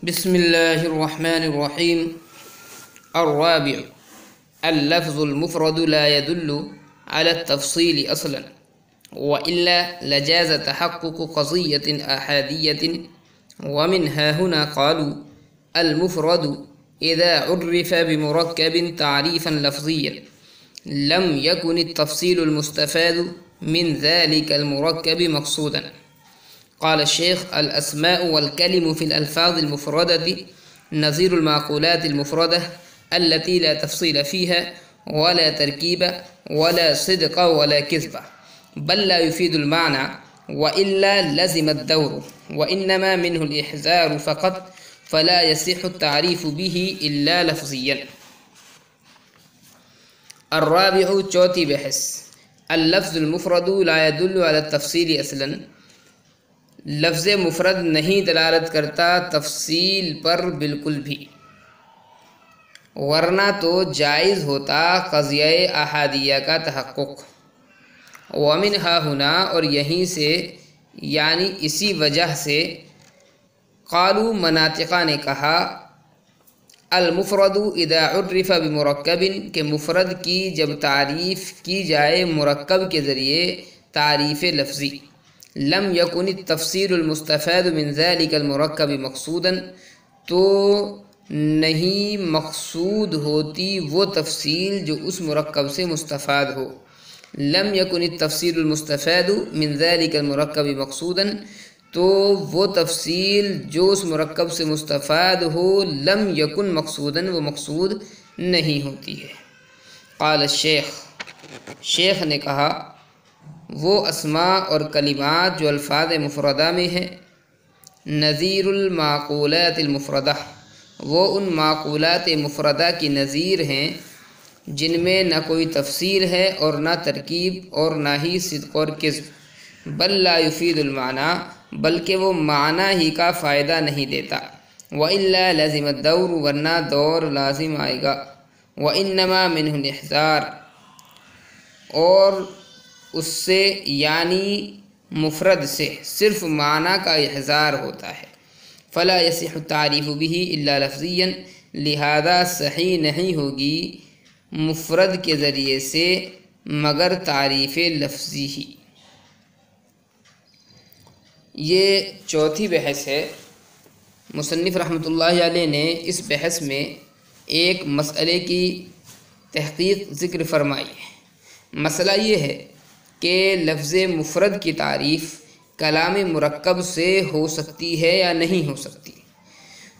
بسم الله الرحمن الرحيم. الرابع: اللفظ المفرد لا يدل على التفصيل أصلا، وإلا لجاز تحقق قضية آحادية. ومنها هنا قالوا: المفرد إذا عرف بمركب تعريفا لفظيا لم يكن التفصيل المستفاد من ذلك المركب مقصودا. قال الشيخ: الأسماء والكلم في الألفاظ المفردة نظير المعقولات المفردة التي لا تفصيل فيها ولا تركيب ولا صدق ولا كذب، بل لا يفيد المعنى، وإلا لزم الدور، وإنما منه الإحذار فقط، فلا يصح التعريف به إلا لفظيا. الرابع، چوتھی بحث: اللفظ المفرد لا يدل على التفصيل اصلا. لفظ مفرد نہیں دلالت کرتا تفصیل پر بالکل بھی، ورنہ تو جائز ہوتا قضیہ احادیہ کا تحقق. ومنہا ہنا، اور یہیں سے یعنی اسی وجہ سے، قالو مناطقہ نے کہا، المفرد اذا عرف بمرکب، کہ مفرد کی جب تعریف کی جائے مرکب کے ذریعے تعریف لفظی، لم یکن التفصیل المستفاد من ذلك المرکب مقصودا، تو نہیں مقصود ہوتی وہ تفصیل جو اس مرکب سے مستفاد ہو. لم یکن التفصیل المستفاد من ذلك المرکب مقصودا، تو وہ تفصیل جو اس مرکب سے مستفاد ہو لم یکن مقصودا، وہ مقصود نہیں ہوتی ہے. قال الشیخ، شیخ نے کہا، وہ اسماء اور کلمات جو الفاظ مفردہ میں ہیں، نظیر المعقولات المفردہ، وہ ان معقولات مفردہ کی نظیر ہیں جن میں نہ کوئی تفصیل ہے اور نہ ترکیب اور نہ ہی صدق اور کذب. بل لا يفید المعنی، بلکہ وہ معنی ہی کا فائدہ نہیں دیتا. وإلا لازم الدور، ورنہ دور لازم آئے گا. وإنما منہ الاحذار، اور اس سے یعنی مفرد سے صرف معنی کا احذار ہوتا ہے. فلا یصح التعریف به الا لفظیا، لہذا صحیح نہیں ہوگی مفرد کے ذریعے سے مگر تعریف لفظی ہی. یہ چوتھی بحث ہے. مصنف رحمۃ اللہ علیہ نے اس بحث میں ایک مسئلے کی تحقیق ذکر فرمائی ہے. مسئلہ یہ ہے کہ لفظ مفرد کی تعریف کلام مرکب سے ہو سکتی ہے یا نہیں ہو سکتی.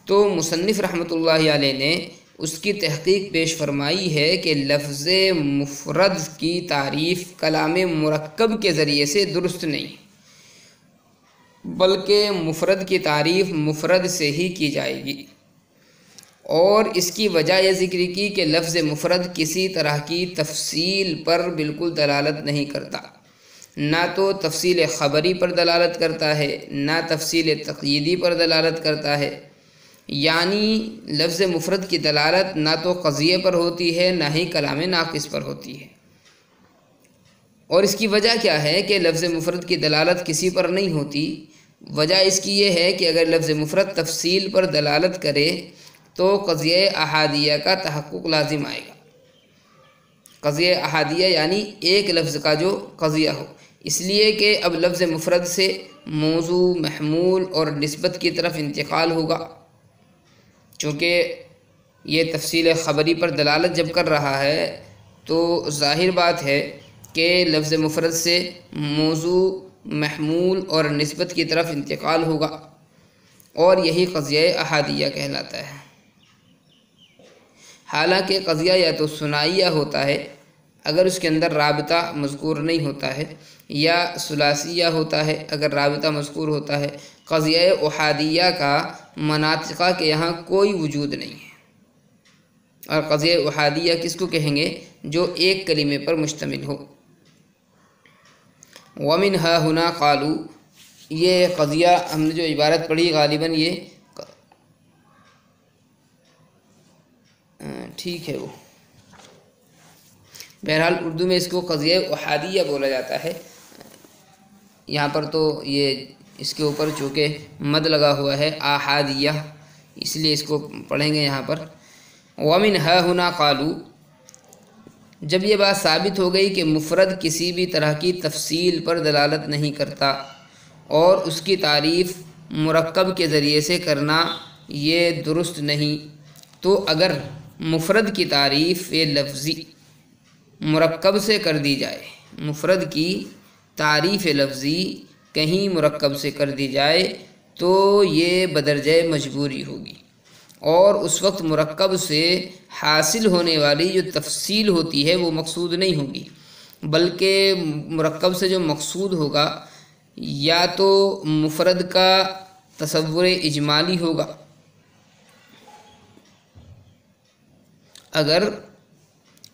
تو مصنف رحمۃ اللہ علیہ نے اس کی تحقیق پیش فرمائی ہے کہ لفظ مفرد کی تعریف کلام مرکب کے ذریعے سے درست نہیں، بلکہ مفرد کی تعریف مفرد سے ہی کی جائے گی. اور اس کی وجہ یہ ذکر کی کہ لفظ مفرد کسی طرح کی تفصیل پر بالکل دلالت نہیں کرتا، نہ تو تفصیل خبری پر دلالت کرتا ہے نہ تفصیل تقییدی پر دلالت کرتا ہے. یعنی لفظ مفرد کی دلالت نہ تو قضیے پر ہوتی ہے نہ ہی کلام ناقص پر ہوتی ہے. اور اس کی وجہ کیا ہے کہ لفظ مفرد کی دلالت کسی پر نہیں ہوتی؟ وجہ اس کی یہ ہے کہ اگر لفظ مفرد تفصیل پر دلالت کرے تو قضیہ احادیہ کا تحقق لازم آئے گا. قضیہ احادیہ یعنی ایک لفظ کا جو قضیہ ہو، اس لیے کہ اب لفظ مفرد سے موضوع، محمول اور نسبت کی طرف انتقال ہوگا. چونکہ یہ تفصیل خبری پر دلالت جب کر رہا ہے تو ظاہر بات ہے کہ لفظ مفرد سے موضوع، محمول اور نسبت کی طرف انتقال ہوگا، اور یہی قضیہ احادیہ کہلاتا ہے. حالانکہ قضیہ یا تو ثنائیہ ہوتا ہے اگر اس کے اندر رابطہ مذکور نہیں ہوتا ہے، یا ثلاثیہ ہوتا ہے اگر رابطہ مذکور ہوتا ہے. قضیہ احادیہ کا مناطقہ کے یہاں کوئی وجود نہیں ہے. اور قضیہ احادیہ کس کو کہیں گے؟ جو ایک کلمے پر مشتمل ہو. ومنہا ہنا قالو، یہ قضیہ ہم نے جو عبارت پڑھی غالباً یہ ٹھیک ہے، وہ بہرحال اردو میں اس کو قضیہ احادیہ بولا جاتا ہے. یہاں پر تو یہ اس کے اوپر چونکہ مد لگا ہوا ہے، احادیہ، اس لیے اس کو پڑھیں گے یہاں پر۔ وَمِنْ هَا هُنَا قَالُوا، جب یہ بات ثابت ہو گئی کہ مفرد کسی بھی طرح کی تفصیل پر دلالت نہیں کرتا اور اس کی تعریف مرکب کے ذریعے سے کرنا یہ درست نہیں، تو اگر مفرد کی تعریف لفظی مرکب سے کر دی جائے، مفرد کی تعریف لفظی کہیں مرکب سے کر دی جائے تو یہ بدرجہ مجبوری ہوگی، اور اس وقت مرکب سے حاصل ہونے والی جو تفصیل ہوتی ہے وہ مقصود نہیں ہوگی، بلکہ مرکب سے جو مقصود ہوگا یا تو مفرد کا تصور اجمالی ہوگا۔ اگر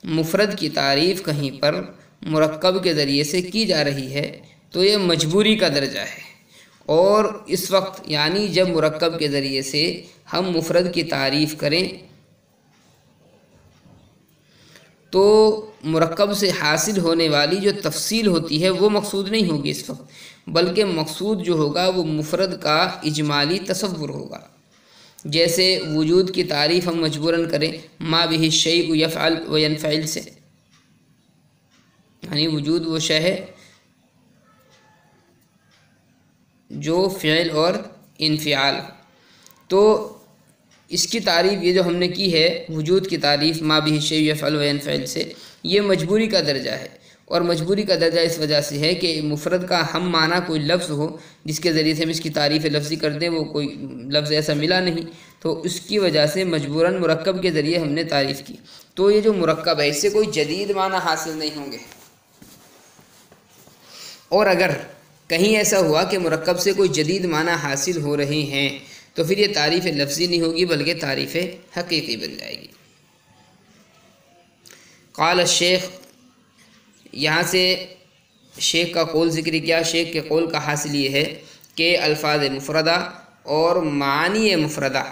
مفرد کی تعریف کہیں پر مرکب کے ذریعے سے کی جا رہی ہے تو یہ مجبوری کا درجہ ہے، اور اس وقت یعنی جب مرکب کے ذریعے سے ہم مفرد کی تعریف کریں تو مرکب سے حاصل ہونے والی جو تفصیل ہوتی ہے وہ مقصود نہیں ہوگی اس وقت، بلکہ مقصود جو ہوگا وہ مفرد کا اجمالی تصور ہوگا۔ جیسے وجود کی تعریف ہم مجبوراً کریں ما بہ الشیء یفعل و ینفعل سے، یعنی وجود وہ شے ہے جو فعل اور انفعال، تو اس کی تعریف یہ جو ہم نے کی ہے وجود کی تعریف ما بہ الشیء یفعل و ینفعل سے، یہ مجبوری کا درجہ ہے، اور مجبوری کا درجہ اس وجہ سے ہے کہ مفرد کا ہم معنی کوئی لفظ ہو جس کے ذریعے سے ہم اس کی تعریف لفظی کر دیں، وہ کوئی لفظ ایسا ملا نہیں، تو اس کی وجہ سے مجبوراً مرکب کے ذریعے ہم نے تعریف کی، تو یہ جو مرکب ہے اس سے کوئی جدید معنی حاصل نہیں ہوں گے۔ اور اگر کہیں ایسا ہوا کہ مرکب سے کوئی جدید معنی حاصل ہو رہے ہیں تو پھر یہ تعریف لفظی نہیں ہوگی بلکہ تعریف حقیقی بن جائے گی۔ قال الشیخ، یہاں سے شیخ کا قول ذکر کیا۔ شیخ کے قول کا حاصل یہ ہے کہ الفاظ مفردہ اور معنی مفردہ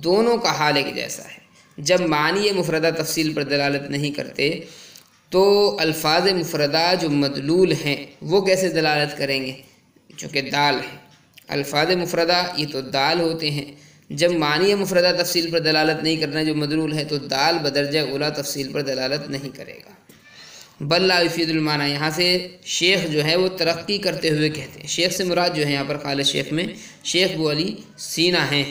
دونوں کا حال ایک جیسا ہے۔ جب معنی مفردہ تفصیل پر دلالت نہیں کرتے تو الفاظ مفردہ جو مدلول ہیں وہ کیسے دلالت کریں گے؟ چونکہ دال ہے، الفاظ مفردہ یہ تو دال ہوتے ہیں، جب معنی مفردہ تفصیل پر دلالت نہیں کرنا جو مدلول ہے تو دال بدرجہ اولا تفصیل پر دلالت نہیں کرے گا۔ بل لا یفید المعنی، یہاں سے شیخ جو ہے وہ ترقی کرتے ہوئے کہتے ہیں، شیخ سے مراد جو ہے یہاں پر قال شیخ میں شیخ ابو علی سینا ہیں،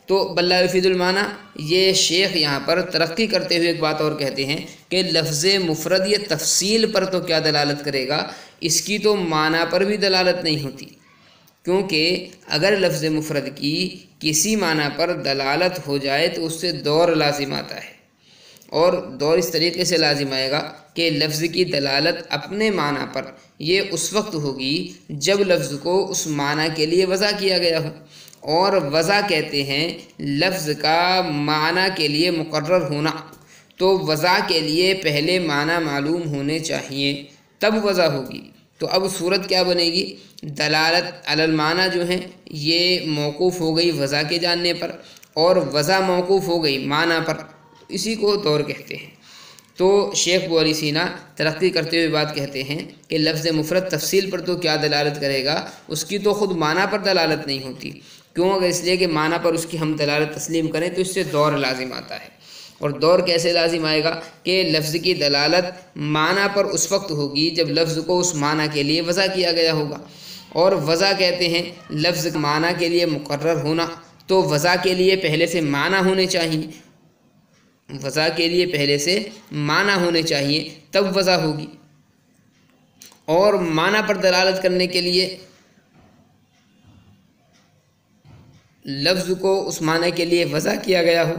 تو بل لا یفید المعنی یہ شیخ یہاں پر ترقی کرتے ہوئے ایک بات اور کہتے ہیں کہ لفظ مفرد یہ تفصیل پر تو کیا دلالت کرے گا، اس کی تو معنی پر بھی دلالت نہیں ہوتی، کیونکہ اگر لفظ مفرد کی کسی معنی پر دلالت ہو جائے تو اس سے دور لازم آتا ہے، اور دور اس طریقے سے لازم آئے گا کہ لفظ کی دلالت اپنے معنی پر یہ اس وقت ہوگی جب لفظ کو اس معنی کے لیے وضع کیا گیا ہو، اور وضع کہتے ہیں لفظ کا معنی کے لیے مقرر ہونا، تو وضع کے لیے پہلے معنی معلوم ہونے چاہیے تب وضع ہوگی۔ تو اب صورت کیا بنے گی؟ دلالت علی المعنی جو ہے یہ موقوف ہو گئی وضع کے جاننے پر، اور وضع موقوف ہو گئی معنی پر، اسی کو دور کہتے ہیں۔ تو شیخ ابو علی سینا ترقی کرتے ہوئے بات کہتے ہیں کہ لفظ مفرد تفصیل پر تو کیا دلالت کرے گا، اس کی تو خود معنی پر دلالت نہیں ہوتی، کیوں؟ اگر اس لیے کہ معنی پر اس کی ہم دلالت تسلیم کریں تو اس سے دور لازم آتا ہے، اور دور کیسے لازم آئے گا کہ لفظ کی دلالت معنی پر اس وقت ہوگی جب لفظ کو اس معنی کے لیے وضع کیا گیا ہوگا، اور وضع کہتے ہیں لفظ معنی کے لیے مقرر ہونا، تو وضع کے لیے پہلے سے معنی ہونے چاہیے، وضع کے لیے پہلے سے معنی ہونے چاہیے تب وضع ہوگی، اور معنی پر دلالت کرنے کے لیے لفظ کو اس معنی کے لیے وضع کیا گیا ہو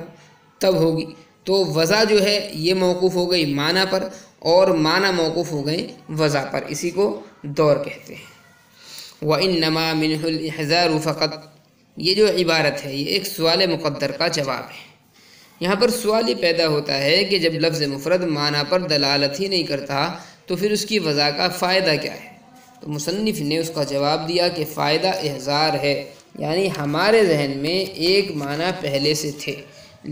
تب ہوگی، تو وضع جو ہے یہ موقوف ہو گئی معنی پر، اور معنی موقوف ہو گئے وضع پر، اسی کو دور کہتے ہیں۔ وَإِنَّمَا مِنْهُ الْإِحْذَارُ فَقَطْ، یہ جو عبارت ہے یہ ایک سوال مقدر کا جواب ہے۔ یہاں پر سوال یہ پیدا ہوتا ہے کہ جب لفظ مفرد معنی پر دلالت ہی نہیں کرتا تو پھر اس کی وضع کا فائدہ کیا ہے؟ تو مصنف نے اس کا جواب دیا کہ فائدہ احضار ہے، یعنی ہمارے ذہن میں ایک معنی پہلے سے تھے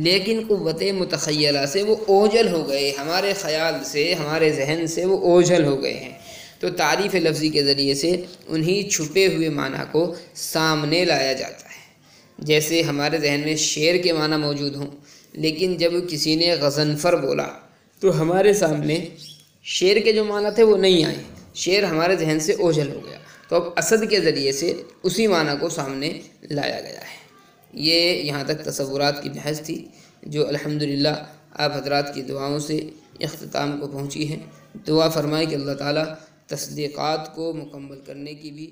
لیکن قوت متخیلہ سے وہ اوجھل ہو گئے، ہمارے خیال سے ہمارے ذہن سے وہ اوجھل ہو گئے ہیں، تو تعریف لفظی کے ذریعے سے انہی چھپے ہوئے معنی کو سامنے لایا جاتا ہے۔ جیسے ہمارے ذہن میں شیر کے معنی موجود ہوں، لیکن جب کسی نے غضنفر بولا تو ہمارے سامنے شیر کے جو معنی تھے وہ نہیں آئے، شیر ہمارے ذہن سے اوجھل ہو گیا، تو اب اسد کے ذریعے سے اسی معنی کو سامنے لایا گیا ہے۔ یہ یہاں تک تصورات کی بحث تھی جو الحمدللہ آپ حضرات کی دعاؤں سے اختتام کو پہنچی ہے۔ دعا فرمائے کہ اللہ تعالیٰ تصدیقات کو مکمل کرنے کی بھی